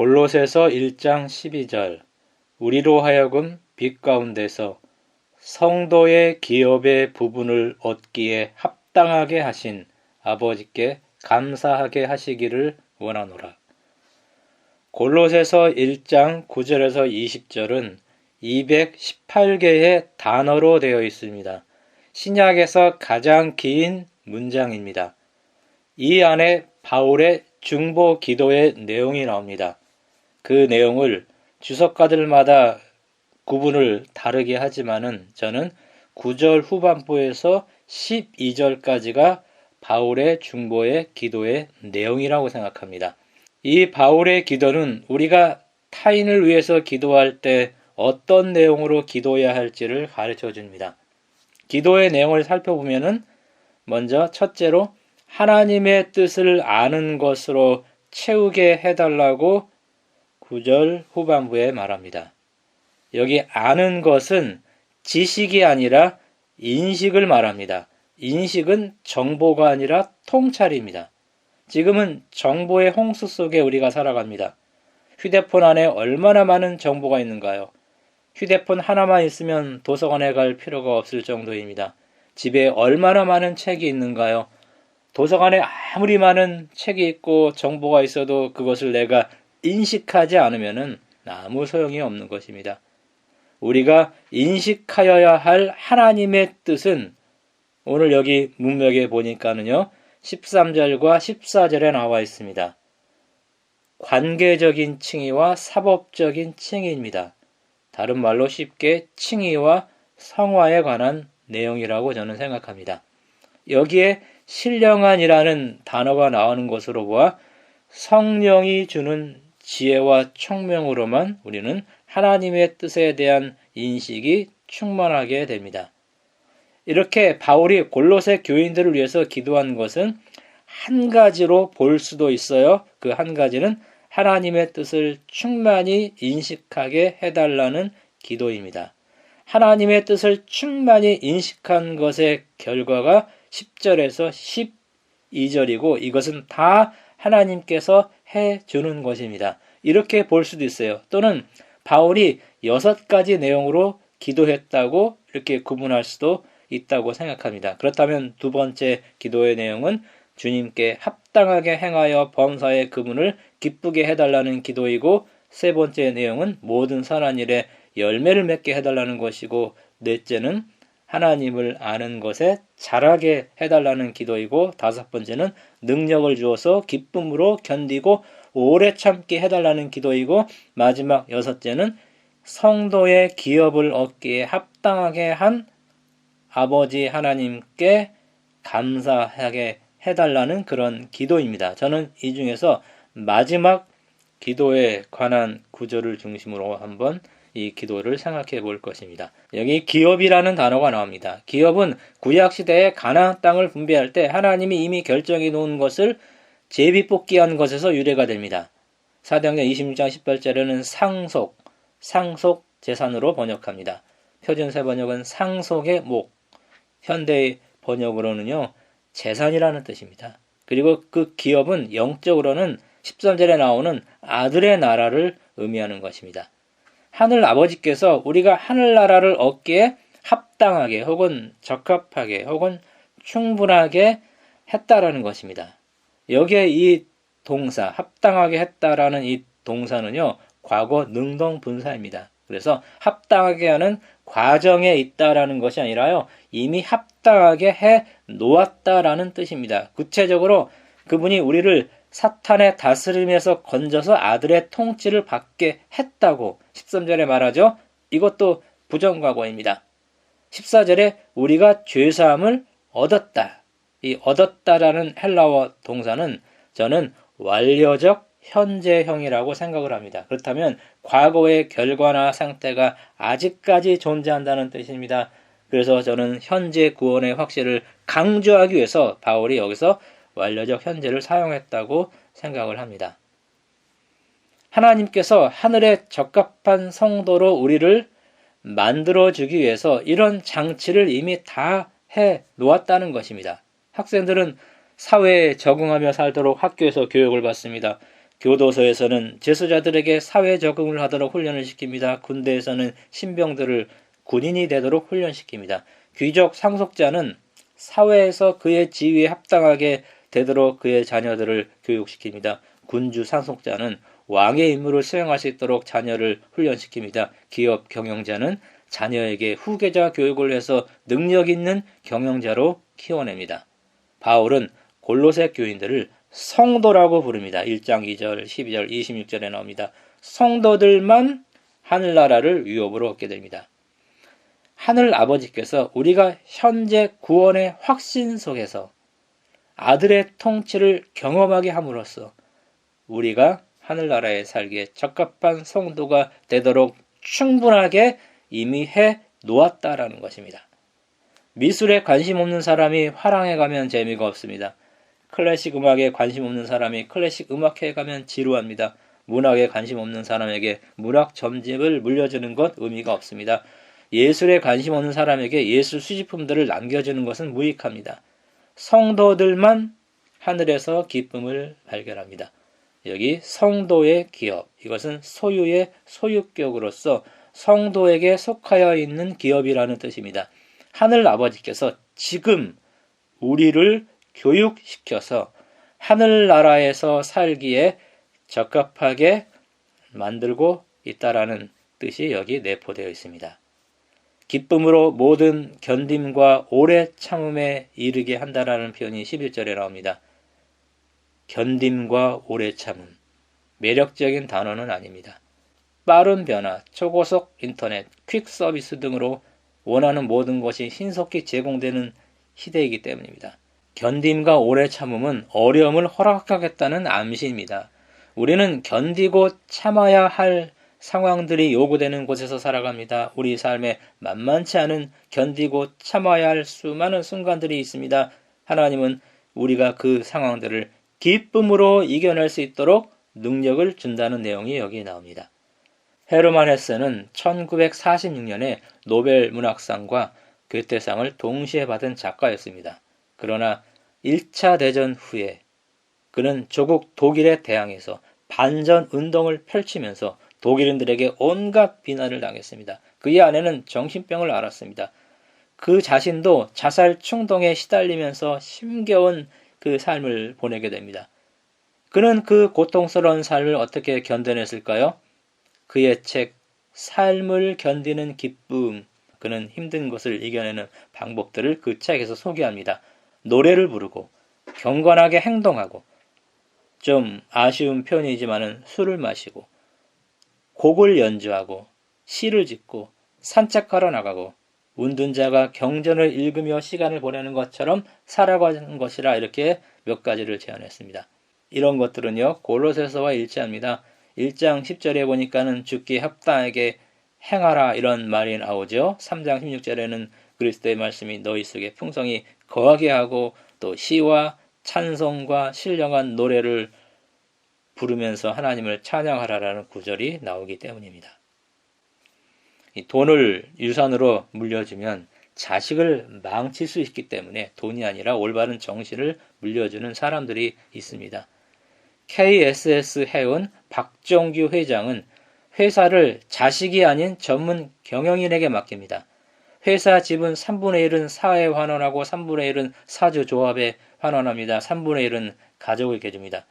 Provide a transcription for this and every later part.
골로새서 1장 12절 우리로 하여금 빛 가운데서 성도의 기업의 부분을 얻기에 합당하게 하신 아버지께 감사하게 하시기를 원하노라. 골로새서 1장 9절에서 20절은 218개의 단어로 되어 있습니다. 신약에서 가장 긴 문장입니다. 이 안에 바울의 중보 기도의 내용이 나옵니다. 그 내용을 주석가들마다 구분을 다르게 하지만은 저는 9절 후반부에서 12절까지가 바울의 중보의 기도의 내용이라고 생각합니다. 이 바울의 기도는 우리가 타인을 위해서 기도할 때 어떤 내용으로 기도해야 할지를 가르쳐 줍니다. 기도의 내용을 살펴보면은 먼저 첫째로 하나님의 뜻을 아는 것으로 채우게 해달라고 9절 후반부에 말합니다. 여기 아는 것은 지식이 아니라 인식을 말합니다. 인식은 정보가 아니라 통찰입니다. 지금은 정보의 홍수 속에 우리가 살아갑니다. 휴대폰 안에 얼마나 많은 정보가 있는가요? 휴대폰 하나만 있으면 도서관에 갈 필요가 없을 정도입니다. 집에 얼마나 많은 책이 있는가요? 도서관에 아무리 많은 책이 있고 정보가 있어도 그것을 내가 인식하지 않으면 아무 소용이 없는 것입니다. 우리가 인식하여야 할 하나님의 뜻은 오늘 여기 문맥에 보니까는요, 13절과 14절에 나와 있습니다. 관계적인 칭의와 사법적인 칭의입니다. 다른 말로 쉽게 칭의와 성화에 관한 내용이라고 저는 생각합니다. 여기에 신령한이라는 단어가 나오는 것으로 보아 성령이 주는 지혜와 총명으로만 우리는 하나님의 뜻에 대한 인식이 충만하게 됩니다. 이렇게 바울이 골로새 교인들을 위해서 기도한 것은 한 가지로 볼 수도 있어요. 그 한 가지는 하나님의 뜻을 충만히 인식하게 해달라는 기도입니다. 하나님의 뜻을 충만히 인식한 것의 결과가 10절에서 12절이고 이것은 다 하나님께서 해주는 것입니다. 이렇게 볼 수도 있어요. 또는 바울이 6가지 내용으로 기도했다고 이렇게 구분할 수도 있다고 생각합니다. 그렇다면 두 번째 기도의 내용은 주님께 합당하게 행하여 범사의 그분을 기쁘게 해달라는 기도이고 세 번째 내용은 모든 선한 일에 열매를 맺게 해달라는 것이고 넷째는 하나님을 아는 것에 자라게 해달라는 기도이고 다섯 번째는 능력을 주어서 기쁨으로 견디고 오래 참게 해달라는 기도이고 마지막 여섯째는 성도의 기업을 얻기에 합당하게 한 아버지 하나님께 감사하게 해달라는 그런 기도입니다. 저는 이 중에서 마지막 기도에 관한 구절을 중심으로 한번 이 기도를 생각해 볼 것입니다. 여기 기업이라는 단어가 나옵니다. 기업은 구약시대에 가나안 땅을 분배할 때 하나님이 이미 결정해 놓은 것을 제비뽑기한 것에서 유래가 됩니다. 사도행전 26장 18절에는 상속 재산으로 번역합니다. 표준세 번역은 상속의 목, 현대의 번역으로는요 재산이라는 뜻입니다. 그리고 그 기업은 영적으로는 13절에 나오는 아들의 나라를 의미하는 것입니다. 하늘 아버지께서 우리가 하늘나라를 얻기에 합당하게 혹은 적합하게 혹은 충분하게 했다라는 것입니다. 여기에 이 동사 합당하게 했다라는 이 동사는요 과거 능동분사입니다. 그래서 합당하게 하는 과정에 있다라는 것이 아니라요 이미 합당하게 해 놓았다라는 뜻입니다. 구체적으로 그분이 우리를 사탄의 다스림에서 건져서 아들의 통치를 받게 했다고 13절에 말하죠. 이것도 부정과거입니다. 14절에 우리가 죄사함을 얻었다. 이 얻었다라는 헬라어 동사는 저는 완료적 현재형이라고 생각을 합니다. 그렇다면 과거의 결과나 상태가 아직까지 존재한다는 뜻입니다. 그래서 저는 현재 구원의 확실을 강조하기 위해서 바울이 여기서 완료적 현재를 사용했다고 생각을 합니다. 하나님께서 하늘에 적합한 성도로 우리를 만들어주기 위해서 이런 장치를 이미 다 해 놓았다는 것입니다. 학생들은 사회에 적응하며 살도록 학교에서 교육을 받습니다. 교도소에서는 재수자들에게 사회 적응을 하도록 훈련을 시킵니다. 군대에서는 신병들을 군인이 되도록 훈련시킵니다. 귀족 상속자는 사회에서 그의 지위에 합당하게 되도록 그의 자녀들을 교육시킵니다. 군주 상속자는 왕의 임무를 수행할 수 있도록 자녀를 훈련시킵니다. 기업 경영자는 자녀에게 후계자 교육을 해서 능력 있는 경영자로 키워냅니다. 바울은 골로새 교인들을 성도라고 부릅니다. 1장 2절, 12절, 26절에 나옵니다. 성도들만 하늘나라를 유업으로 얻게 됩니다. 하늘 아버지께서 우리가 현재 구원의 확신 속에서 아들의 통치를 경험하게 함으로써 우리가 하늘나라에 살기에 적합한 성도가 되도록 충분하게 이미 해 놓았다라는 것입니다. 미술에 관심 없는 사람이 화랑에 가면 재미가 없습니다. 클래식 음악에 관심 없는 사람이 클래식 음악회에 가면 지루합니다. 문학에 관심 없는 사람에게 문학 점집을 물려주는 것 의미가 없습니다. 예술에 관심 없는 사람에게 예술 수집품들을 남겨주는 것은 무익합니다. 성도들만 하늘에서 기쁨을 발견합니다. 여기 성도의 기업, 이것은 소유의 소유격으로서 성도에게 속하여 있는 기업이라는 뜻입니다. 하늘 아버지께서 지금 우리를 교육시켜서 하늘나라에서 살기에 적합하게 만들고 있다라는 뜻이 여기 내포되어 있습니다. 기쁨으로 모든 견딤과 오래 참음에 이르게 한다라는 표현이 11절에 나옵니다. 견딤과 오래 참음. 매력적인 단어는 아닙니다. 빠른 변화, 초고속 인터넷, 퀵 서비스 등으로 원하는 모든 것이 신속히 제공되는 시대이기 때문입니다. 견딤과 오래 참음은 어려움을 허락하겠다는 암시입니다. 우리는 견디고 참아야 할 상황들이 요구되는 곳에서 살아갑니다. 우리 삶에 만만치 않은 견디고 참아야 할 수많은 순간들이 있습니다. 하나님은 우리가 그 상황들을 기쁨으로 이겨낼 수 있도록 능력을 준다는 내용이 여기 나옵니다. 헤르만 헤세는 1946년에 노벨 문학상과 괴테상을 동시에 받은 작가였습니다. 그러나 1차 대전 후에 그는 조국 독일에 대항해서 반전 운동을 펼치면서 독일인들에게 온갖 비난을 당했습니다. 그의 아내는 정신병을 앓았습니다. 그 자신도 자살 충동에 시달리면서 힘겨운 그 삶을 보내게 됩니다. 그는 그 고통스러운 삶을 어떻게 견뎌냈을까요? 그의 책 삶을 견디는 기쁨, 그는 힘든 것을 이겨내는 방법들을 그 책에서 소개합니다. 노래를 부르고 경건하게 행동하고 좀 아쉬운 표현이지만 술을 마시고 곡을 연주하고 시를 짓고 산책하러 나가고 운둔자가 경전을 읽으며 시간을 보내는 것처럼 살아가는 것이라 이렇게 몇 가지를 제안했습니다. 이런 것들은요 골로새서와 일치합니다. 1장 10절에 보니까는 죽기 합당하게 행하라 이런 말이 나오죠. 3장 16절에는 그리스도의 말씀이 너희 속에 풍성히 거하게 하고 또 시와 찬송과 신령한 노래를 부르면서 하나님을 찬양하라라는 구절이 나오기 때문입니다. 이 돈을 유산으로 물려주면 자식을 망칠 수 있기 때문에 돈이 아니라 올바른 정신을 물려주는 사람들이 있습니다. KSS 해운 박정규 회장은 회사를 자식이 아닌 전문 경영인에게 맡깁니다. 회사 지분 3분의 1은 사회에 환원하고 3분의 1은 사주조합에 환원합니다. 3분의 1은 가족에게 줍니다.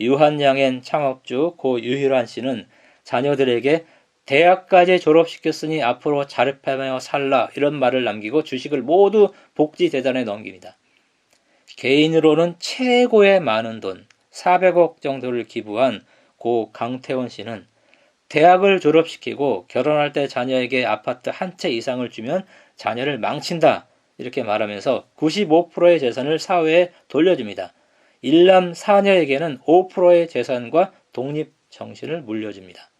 유한양행 창업주 고 유희란 씨는 자녀들에게 대학까지 졸업시켰으니 앞으로 자립하며 살라 이런 말을 남기고 주식을 모두 복지재단에 넘깁니다. 개인으로는 최고의 많은 돈 400억 정도를 기부한 고 강태원 씨는 대학을 졸업시키고 결혼할 때 자녀에게 아파트 한 채 이상을 주면 자녀를 망친다 이렇게 말하면서 95%의 재산을 사회에 돌려줍니다. 일남 사녀에게는 5%의 재산과 독립정신을 물려줍니다.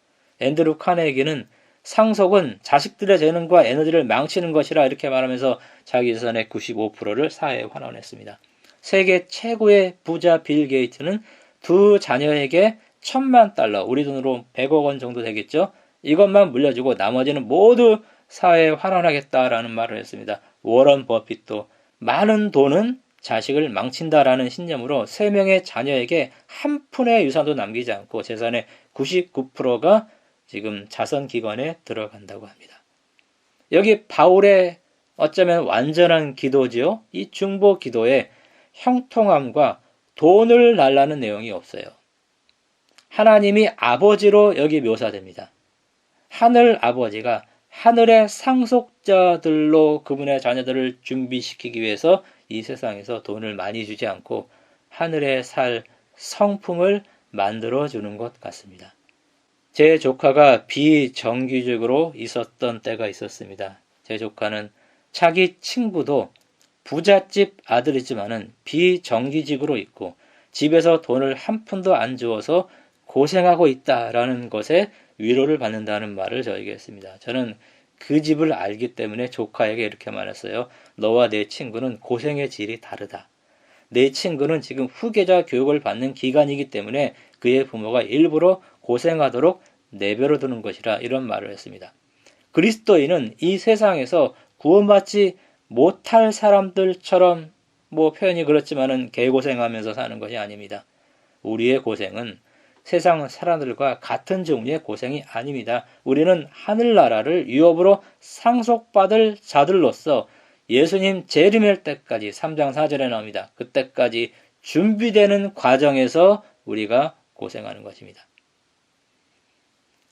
앤드루 카네기는 상속은 자식들의 재능과 에너지를 망치는 것이라 이렇게 말하면서 자기 재산의 95%를 사회에 환원했습니다. 세계 최고의 부자 빌 게이츠는 두 자녀에게 $10,000,000, 우리 돈으로 100억 원 정도 되겠죠. 이것만 물려주고 나머지는 모두 사회에 환원하겠다라는 말을 했습니다. 워런 버핏도 많은 돈은 자식을 망친다라는 신념으로 3명의 자녀에게 한 푼의 유산도 남기지 않고 재산의 99%가 지금 자선기관에 들어간다고 합니다. 여기 바울의 어쩌면 완전한 기도지요. 이 중보 기도에 형통함과 돈을 달라는 내용이 없어요. 하나님이 아버지로 여기 묘사됩니다. 하늘 아버지가 하늘의 상속자들로 그분의 자녀들을 준비시키기 위해서 이 세상에서 돈을 많이 주지 않고 하늘에 살 성품을 만들어주는 것 같습니다. 제 조카가 비정규직으로 있었던 때가 있었습니다. 제 조카는 자기 친구도 부잣집 아들이지만은 비정규직으로 있고 집에서 돈을 한 푼도 안 주어서 고생하고 있다라는 것에 위로를 받는다는 말을 저에게 했습니다. 저는 그 집을 알기 때문에 조카에게 이렇게 말했어요. 너와 내 친구는 고생의 질이 다르다. 내 친구는 지금 후계자 교육을 받는 기간이기 때문에 그의 부모가 일부러 고생하도록 내버려 두는 것이라 이런 말을 했습니다. 그리스도인은 이 세상에서 구원받지 못할 사람들처럼 표현이 그렇지만은 개고생하면서 사는 것이 아닙니다. 우리의 고생은 세상 사람들과 같은 종류의 고생이 아닙니다. 우리는 하늘나라를 유업으로 상속받을 자들로서 예수님 재림할 때까지 3장 4절에 나옵니다. 그때까지 준비되는 과정에서 우리가 고생하는 것입니다.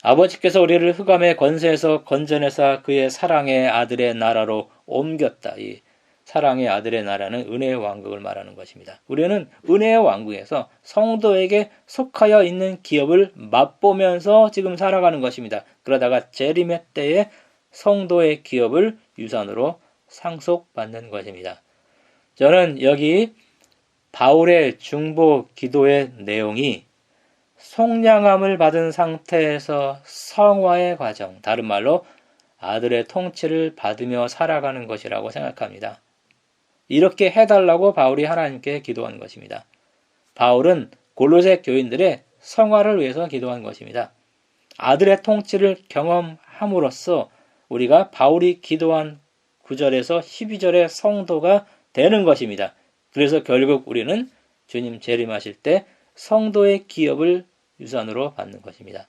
아버지께서 우리를 흑암의 권세에서 건져내사 그의 사랑의 아들의 나라로 옮겼다. 이 사랑의 아들의 나라는 은혜의 왕국을 말하는 것입니다. 우리는 은혜의 왕국에서 성도에게 속하여 있는 기업을 맛보면서 지금 살아가는 것입니다. 그러다가 재림의 때에 성도의 기업을 유산으로 상속받는 것입니다. 저는 여기 바울의 중보 기도의 내용이 속량함을 받은 상태에서 성화의 과정, 다른 말로 아들의 통치를 받으며 살아가는 것이라고 생각합니다. 이렇게 해달라고 바울이 하나님께 기도한 것입니다. 바울은 골로새 교인들의 성화를 위해서 기도한 것입니다. 아들의 통치를 경험함으로써 우리가 바울이 기도한 9절에서 12절의 성도가 되는 것입니다. 그래서 결국 우리는 주님 재림하실 때 성도의 기업을 유산으로 받는 것입니다.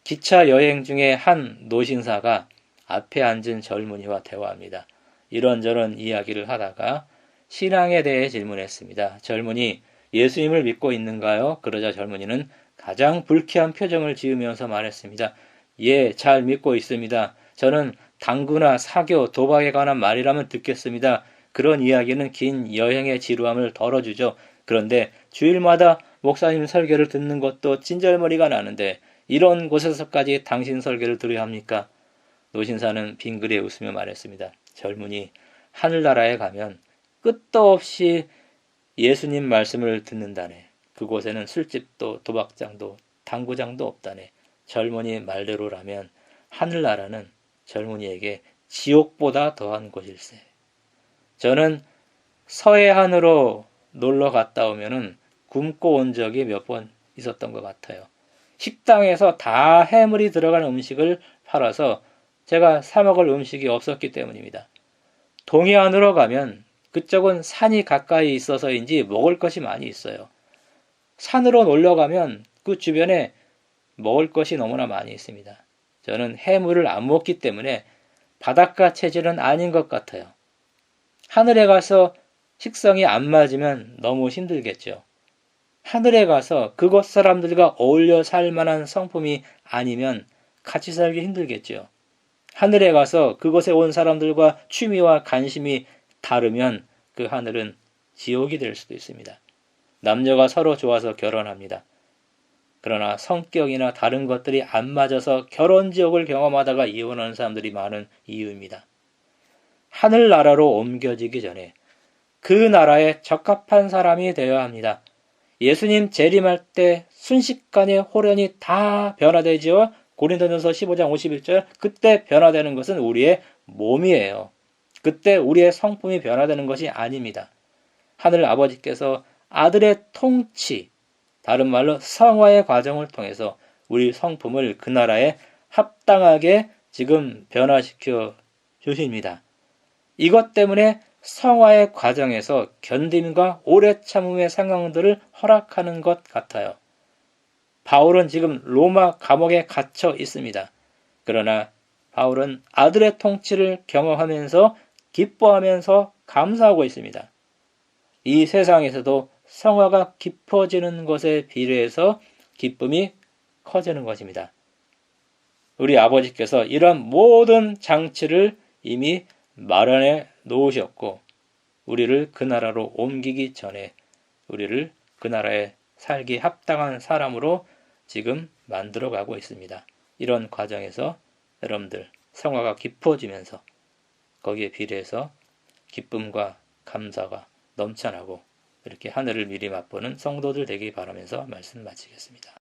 기차 여행 중에 한 노신사가 앞에 앉은 젊은이와 대화합니다. 이런저런 이야기를 하다가 신앙에 대해 질문했습니다. 젊은이, 예수님을 믿고 있는가요? 그러자 젊은이는 가장 불쾌한 표정을 지으면서 말했습니다. 예, 잘 믿고 있습니다. 저는 당구나 사교, 도박에 관한 말이라면 듣겠습니다. 그런 이야기는 긴 여행의 지루함을 덜어주죠. 그런데 주일마다 목사님 설교를 듣는 것도 진절머리가 나는데 이런 곳에서까지 당신 설교를 들어야 합니까? 노신사는 빙그레 웃으며 말했습니다. 젊은이, 하늘나라에 가면 끝도 없이 예수님 말씀을 듣는다네. 그곳에는 술집도 도박장도 당구장도 없다네. 젊은이 말대로라면 하늘나라는 젊은이에게 지옥보다 더한 곳일세. 저는 서해안으로 놀러 갔다 오면은 굶고 온 적이 몇 번 있었던 것 같아요. 식당에서 다 해물이 들어간 음식을 팔아서 제가 사 먹을 음식이 없었기 때문입니다. 동해안으로 가면 그쪽은 산이 가까이 있어서인지 먹을 것이 많이 있어요. 산으로 놀러 가면 그 주변에 먹을 것이 너무나 많이 있습니다. 저는 해물을 안 먹기 때문에 바닷가 체질은 아닌 것 같아요. 하늘에 가서 식성이 안 맞으면 너무 힘들겠죠. 하늘에 가서 그곳 사람들과 어울려 살 만한 성품이 아니면 같이 살기 힘들겠죠. 하늘에 가서 그곳에 온 사람들과 취미와 관심이 다르면 그 하늘은 지옥이 될 수도 있습니다. 남녀가 서로 좋아서 결혼합니다. 그러나 성격이나 다른 것들이 안 맞아서 결혼 지옥을 경험하다가 이혼하는 사람들이 많은 이유입니다. 하늘나라로 옮겨지기 전에 그 나라에 적합한 사람이 되어야 합니다. 예수님 재림할 때 순식간에 홀연히 다 변화되지요. 고린도전서 15장 51절, 그때 변화되는 것은 우리의 몸이에요. 그때 우리의 성품이 변화되는 것이 아닙니다. 하늘 아버지께서 아들의 통치, 다른 말로 성화의 과정을 통해서 우리 성품을 그 나라에 합당하게 지금 변화시켜 주십니다. 이것 때문에 성화의 과정에서 견딤과 오래 참음의 상황들을 허락하는 것 같아요. 바울은 지금 로마 감옥에 갇혀 있습니다. 그러나 바울은 아들의 통치를 경험하면서 기뻐하면서 감사하고 있습니다. 이 세상에서도 성화가 깊어지는 것에 비례해서 기쁨이 커지는 것입니다. 우리 아버지께서 이러한 모든 장치를 이미 마련해 놓으셨고 우리를 그 나라로 옮기기 전에 우리를 그 나라에 살기 합당한 사람으로 지금 만들어가고 있습니다. 이런 과정에서 여러분들 성화가 깊어지면서 거기에 비례해서 기쁨과 감사가 넘쳐나고 이렇게 하늘을 미리 맛보는 성도들 되기 바라면서 말씀 마치겠습니다.